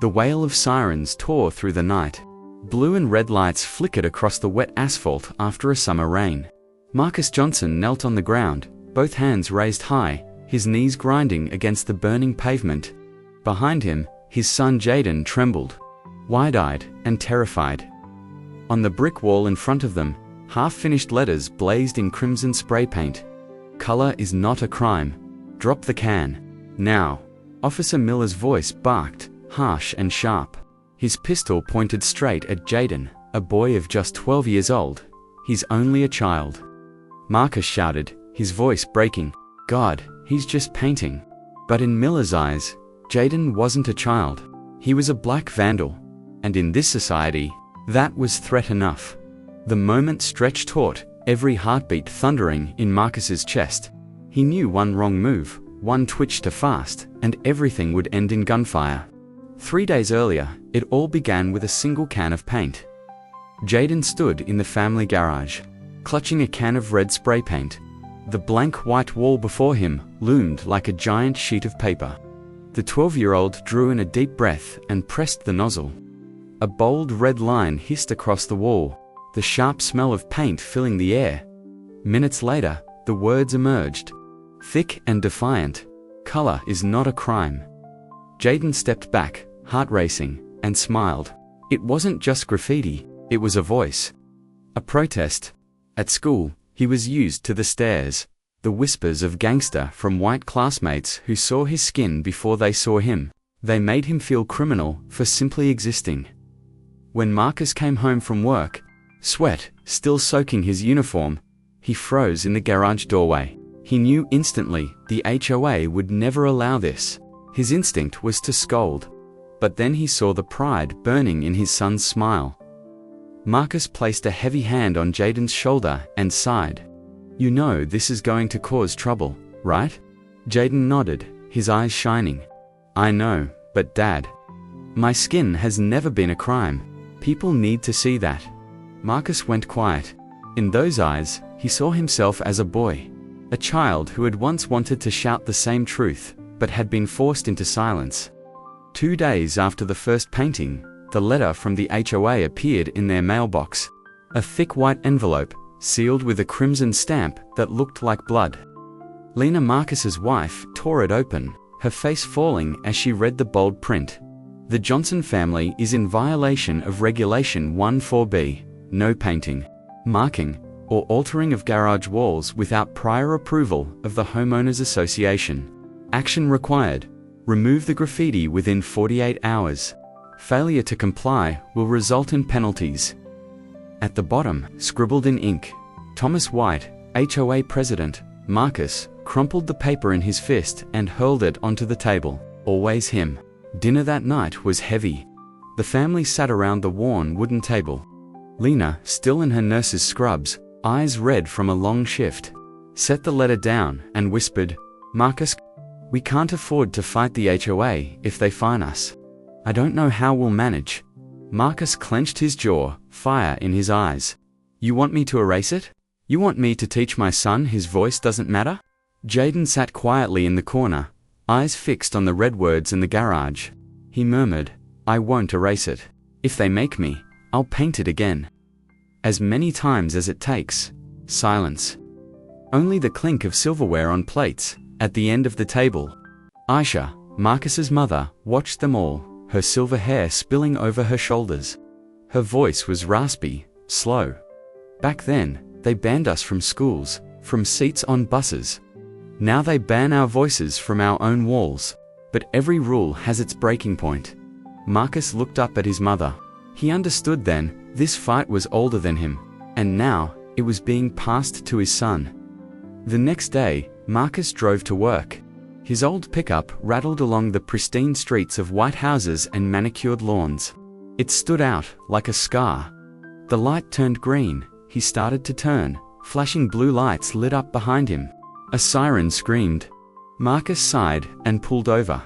The wail of sirens tore through the night. Blue and red lights flickered across the wet asphalt after a summer rain. Marcus Johnson knelt on the ground, both hands raised high, his knees grinding against the burning pavement. Behind him, his son Jaden trembled, wide-eyed and terrified. On the brick wall in front of them, half-finished letters blazed in crimson spray paint. "Color is not a crime. Drop the can. Now." Officer Miller's voice barked, harsh and sharp. His pistol pointed straight at Jaden, a boy of just 12 years old. "He's only a child." Marcus shouted, his voice breaking, "God, he's just painting." But in Miller's eyes, Jaden wasn't a child. He was a black vandal. And in this society, that was threat enough. The moment stretched taut, every heartbeat thundering in Marcus's chest. He knew one wrong move, one twitch too fast, and everything would end in gunfire. 3 days earlier, it all began with a single can of paint. Jaden stood in the family garage, clutching a can of red spray paint. The blank white wall before him loomed like a giant sheet of paper. The 12-year-old drew in a deep breath and pressed the nozzle. A bold red line hissed across the wall, the sharp smell of paint filling the air. Minutes later, the words emerged, thick and defiant, "Color is not a crime." Jaden stepped back, heart racing, and smiled. It wasn't just graffiti, it was a voice. A protest. At school, he was used to the stares, the whispers of gangster from white classmates who saw his skin before they saw him. They made him feel criminal for simply existing. When Marcus came home from work, sweat still soaking his uniform, he froze in the garage doorway. He knew instantly the HOA would never allow this. His instinct was to scold. But then he saw the pride burning in his son's smile. Marcus placed a heavy hand on Jaden's shoulder and sighed. "You know this is going to cause trouble, right?" Jaden nodded, his eyes shining. "I know, but Dad, my skin has never been a crime. People need to see that." Marcus went quiet. In those eyes, he saw himself as a boy, a child who had once wanted to shout the same truth, but had been forced into silence. 2 days after the first painting, the letter from the HOA appeared in their mailbox. A thick white envelope, sealed with a crimson stamp that looked like blood. Lena, Marcus's wife, tore it open, her face falling as she read the bold print. "The Johnson family is in violation of Regulation 14B, no painting, marking, or altering of garage walls without prior approval of the Homeowners Association. Action required. Remove the graffiti within 48 hours. Failure to comply will result in penalties." At the bottom, scribbled in ink, Thomas White, HOA President. Marcus crumpled the paper in his fist and hurled it onto the table. Always him. Dinner that night was heavy. The family sat around the worn wooden table. Lena, still in her nurse's scrubs, eyes red from a long shift, set the letter down and whispered, "Marcus, we can't afford to fight the HOA if they fine us. I don't know how we'll manage." Marcus clenched his jaw, fire in his eyes. "You want me to erase it? You want me to teach my son his voice doesn't matter?" Jaden sat quietly in the corner, eyes fixed on the red words in the garage. He murmured, "I won't erase it. If they make me, I'll paint it again. As many times as it takes." Silence. Only the clink of silverware on plates at the end of the table. Aisha, Marcus's mother, watched them all, her silver hair spilling over her shoulders. Her voice was raspy, slow. "Back then, they banned us from schools, from seats on buses. Now they ban our voices from our own walls. But every rule has its breaking point." Marcus looked up at his mother. He understood then, this fight was older than him, and now, it was being passed to his son. The next day, Marcus drove to work. His old pickup rattled along the pristine streets of white houses and manicured lawns. It stood out like a scar. The light turned green, he started to turn, flashing blue lights lit up behind him. A siren screamed. Marcus sighed and pulled over.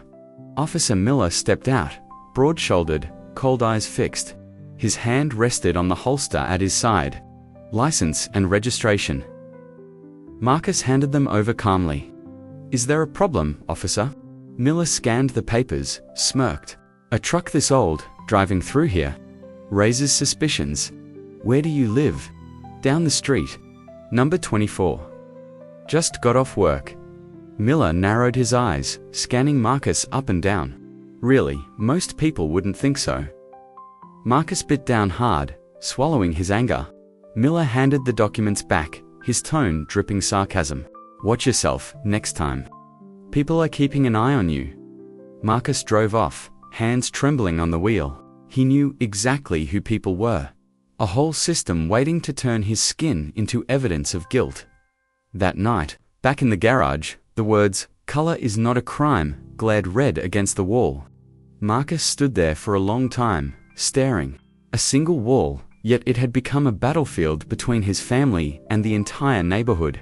Officer Miller stepped out, broad-shouldered, cold eyes fixed. His hand rested on the holster at his side. "License and registration." Marcus handed them over calmly. "Is there a problem, officer?" Miller scanned the papers, smirked. A truck this old, driving through here, raises suspicions. Where do you live? Down the street. Number 24. Just got off work. Miller narrowed his eyes, scanning Marcus up and down. Really, most people wouldn't think so. Marcus bit down hard, swallowing his anger. Miller handed the documents back, his tone dripping sarcasm. Watch yourself, next time. People are keeping an eye on you. Marcus drove off, hands trembling on the wheel. He knew exactly who people were. A whole system waiting to turn his skin into evidence of guilt. That night, back in the garage, the words, "Color is not a crime," glared red against the wall. Marcus stood there for a long time, staring. A single wall, yet it had become a battlefield between his family and the entire neighborhood.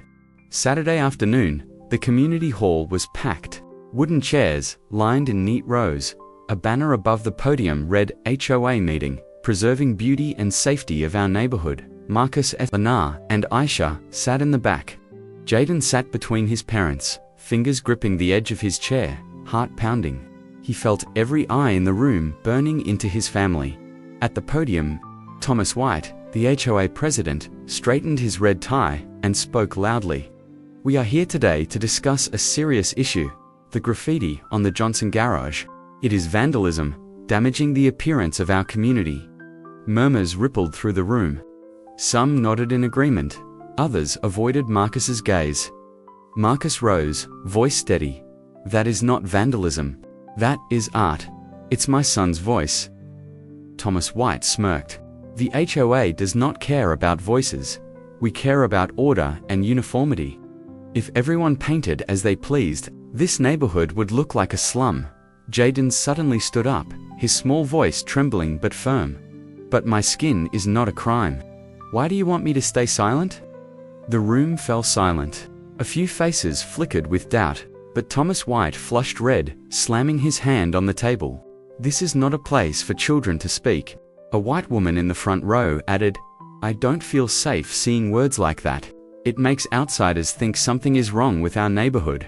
Saturday afternoon, the community hall was packed. Wooden chairs, lined in neat rows. A banner above the podium read HOA meeting, preserving beauty and safety of our neighborhood. Marcus, Lana, and Aisha sat in the back. Jaden sat between his parents, fingers gripping the edge of his chair, heart pounding. He felt every eye in the room burning into his family. At the podium, Thomas White, the HOA president, straightened his red tie and spoke loudly. We are here today to discuss a serious issue, the graffiti on the Johnson garage. It is vandalism, damaging the appearance of our community. Murmurs rippled through the room. Some nodded in agreement, others avoided Marcus's gaze. Marcus rose, voice steady. That is not vandalism. That is art. It's my son's voice. Thomas White smirked. The HOA does not care about voices. We care about order and uniformity. If everyone painted as they pleased, this neighborhood would look like a slum. Jaden suddenly stood up, his small voice trembling but firm. But my skin is not a crime. Why do you want me to stay silent? The room fell silent. A few faces flickered with doubt, but Thomas White flushed red, slamming his hand on the table. This is not a place for children to speak. A white woman in the front row added, I don't feel safe seeing words like that. It makes outsiders think something is wrong with our neighborhood.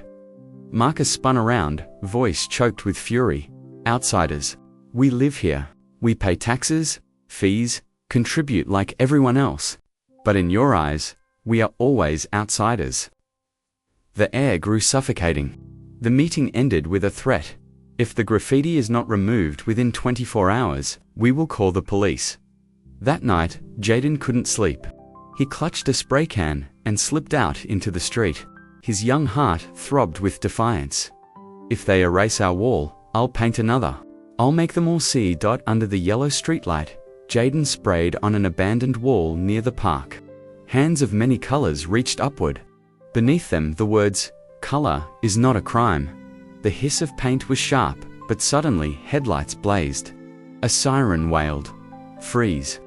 Marcus spun around, voice choked with fury. Outsiders. We live here. We pay taxes, fees, contribute like everyone else. But in your eyes, we are always outsiders. The air grew suffocating. The meeting ended with a threat. If the graffiti is not removed within 24 hours, we will call the police. That night, Jaden couldn't sleep. He clutched a spray can and slipped out into the street. His young heart throbbed with defiance. If they erase our wall, I'll paint another. I'll make them all see. Under the yellow streetlight, Jaden sprayed on an abandoned wall near the park. Hands of many colors reached upward. Beneath them, the words, "Color is not a crime." The hiss of paint was sharp, but suddenly headlights blazed. A siren wailed. Freeze.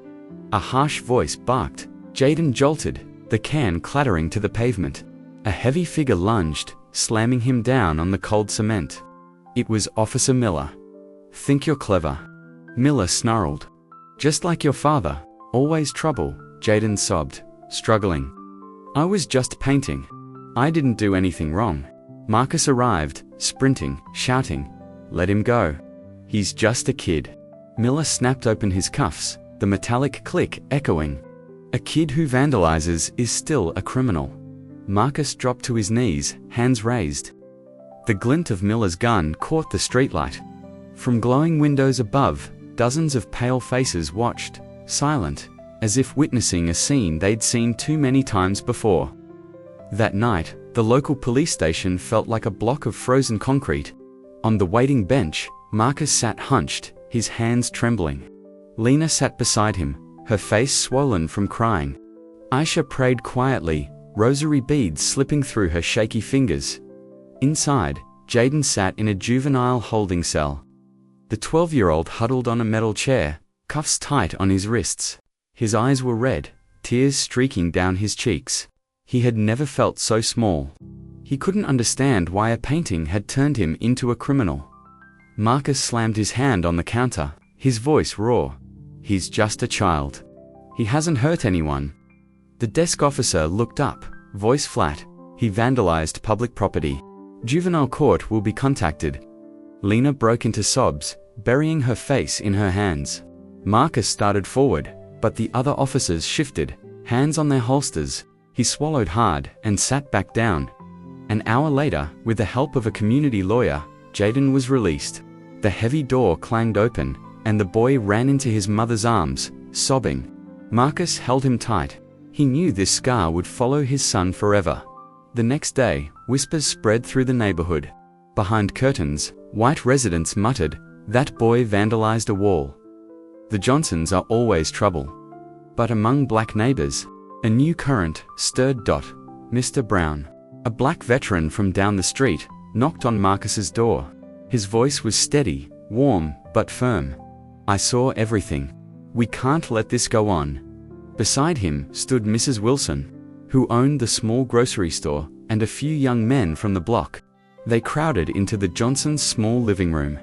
A harsh voice barked. Jaden jolted, the can clattering to the pavement. A heavy figure lunged, slamming him down on the cold cement. It was Officer Miller. Think you're clever. Miller snarled. Just like your father, always trouble, Jaden sobbed, struggling. I was just painting. I didn't do anything wrong. Marcus arrived, sprinting, shouting, let him go. He's just a kid. Miller snapped open his cuffs, the metallic click echoing. A kid who vandalizes is still a criminal. Marcus dropped to his knees, hands raised. The glint of Miller's gun caught the streetlight. From glowing windows above, dozens of pale faces watched, silent, as if witnessing a scene they'd seen too many times before. That night, the local police station felt like a block of frozen concrete. On the waiting bench, Marcus sat hunched, his hands trembling. Lena sat beside him, her face swollen from crying. Aisha prayed quietly, rosary beads slipping through her shaky fingers. Inside, Jaden sat in a juvenile holding cell. The 12-year-old huddled on a metal chair, cuffs tight on his wrists. His eyes were red, tears streaking down his cheeks. He had never felt so small. He couldn't understand why a painting had turned him into a criminal. Marcus slammed his hand on the counter, his voice raw. He's just a child. He hasn't hurt anyone. The desk officer looked up, voice flat. He vandalized public property. Juvenile court will be contacted. Lena broke into sobs, burying her face in her hands. Marcus started forward, but the other officers shifted, hands on their holsters. He swallowed hard and sat back down. An hour later, with the help of a community lawyer, Jaden was released. The heavy door clanged open, and the boy ran into his mother's arms, sobbing. Marcus held him tight. He knew this scar would follow his son forever. The next day, whispers spread through the neighborhood. Behind curtains, white residents muttered, "That boy vandalized a wall." The Johnsons are always trouble. But among black neighbors, a new current stirred. Mr. Brown, a black veteran from down the street, knocked on Marcus's door. His voice was steady, warm, but firm. "I saw everything. We can't let this go on." Beside him stood Mrs. Wilson, who owned the small grocery store, and a few young men from the block. They crowded into the Johnsons' small living room.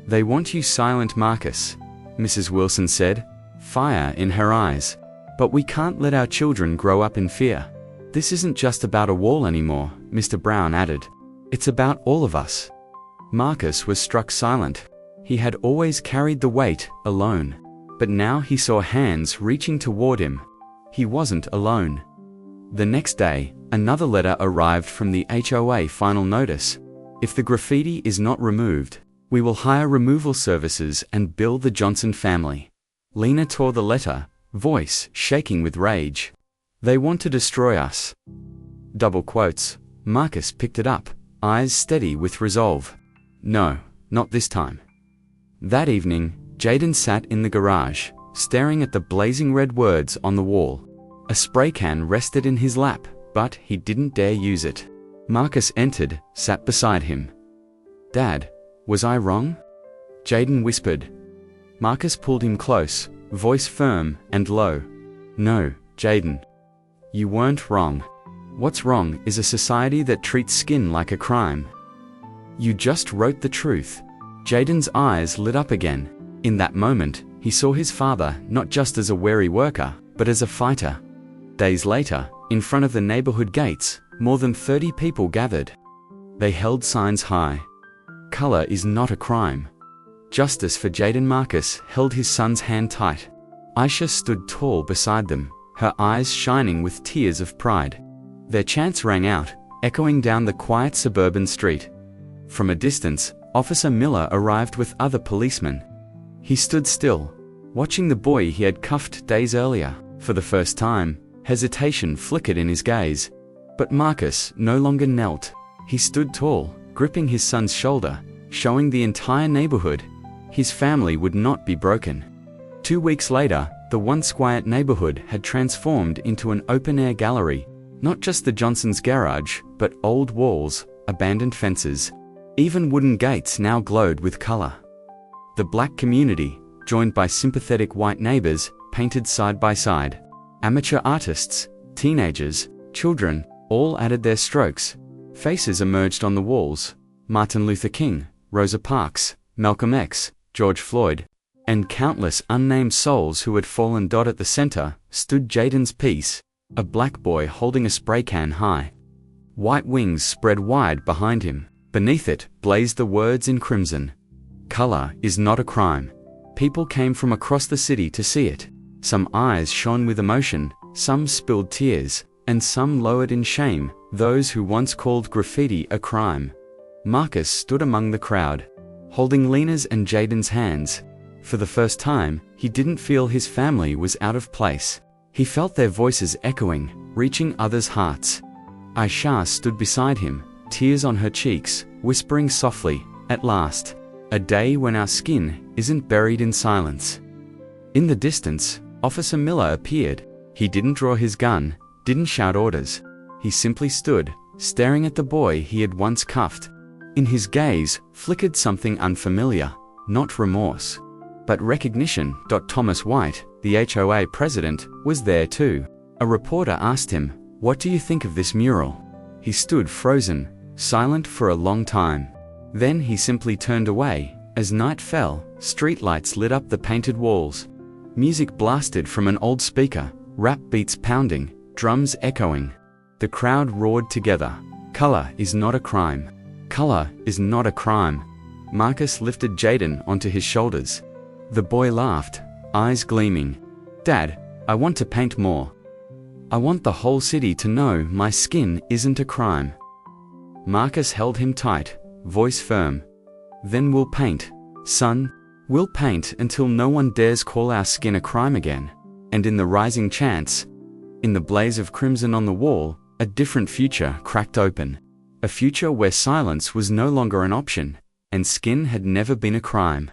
"They want you silent, Marcus," Mrs. Wilson said, fire in her eyes. "But we can't let our children grow up in fear." "This isn't just about a wall anymore," Mr. Brown added. "It's about all of us." Marcus was struck silent. He had always carried the weight alone, but now he saw hands reaching toward him. He wasn't alone. The next day, another letter arrived from the HOA. Final notice: if the graffiti is not removed, we will hire removal services and bill the Johnson family. Lena tore the letter, voice shaking with rage. "They want to destroy us." Double quotes. Marcus picked it up, eyes steady with resolve. "No, not this time." That evening, Jaden sat in the garage, staring at the blazing red words on the wall. A spray can rested in his lap, but he didn't dare use it. Marcus entered, sat beside him. "Dad, was I wrong?" Jaden whispered. Marcus pulled him close, voice firm and low. "No, Jaden. You weren't wrong. What's wrong is a society that treats skin like a crime. You just wrote the truth." Jaden's eyes lit up again. In that moment, he saw his father not just as a wary worker, but as a fighter. Days later, in front of the neighborhood gates, more than 30 people gathered. They held signs high. "Color is not a crime." Justice for Jaden. Marcus held his son's hand tight. Aisha stood tall beside them, her eyes shining with tears of pride. Their chants rang out, echoing down the quiet suburban street. From a distance, Officer Miller arrived with other policemen. He stood still, watching the boy he had cuffed days earlier. For the first time, hesitation flickered in his gaze. But Marcus no longer knelt. He stood tall, gripping his son's shoulder, showing the entire neighborhood his family would not be broken. 2 weeks later, the once quiet neighborhood had transformed into an open-air gallery. Not just the Johnsons' garage, but old walls, abandoned fences. Even wooden gates now glowed with color. The black community, joined by sympathetic white neighbors, painted side by side. Amateur artists, teenagers, children, all added their strokes. Faces emerged on the walls: Martin Luther King, Rosa Parks, Malcolm X, George Floyd, and countless unnamed souls who had fallen. At the center stood Jaden's piece, a black boy holding a spray can high. White wings spread wide behind him. Beneath it blazed the words in crimson: "Color is not a crime." People came from across the city to see it. Some eyes shone with emotion, some spilled tears, and some lowered in shame, those who once called graffiti a crime. Marcus stood among the crowd, holding Lena's and Jaden's hands. For the first time, he didn't feel his family was out of place. He felt their voices echoing, reaching others' hearts. Aisha stood beside him, tears on her cheeks, whispering softly, "At last, a day when our skin isn't buried in silence." In the distance, Officer Miller appeared. He didn't draw his gun, didn't shout orders. He simply stood, staring at the boy he had once cuffed. In his gaze flickered something unfamiliar, not remorse, but recognition. Thomas White, the HOA president, was there too. A reporter asked him, "What do you think of this mural?" He stood frozen, silent for a long time. Then he simply turned away. As night fell, streetlights lit up the painted walls. Music blasted from an old speaker, rap beats pounding, drums echoing. The crowd roared together. "Color is not a crime. Color is not a crime." Marcus lifted Jaden onto his shoulders. The boy laughed, eyes gleaming. "Dad, I want to paint more. I want the whole city to know my skin isn't a crime." Marcus held him tight, voice firm. "Then we'll paint, son. We'll paint until no one dares call our skin a crime again." And in the rising chants, in the blaze of crimson on the wall, a different future cracked open. A future where silence was no longer an option, and skin had never been a crime.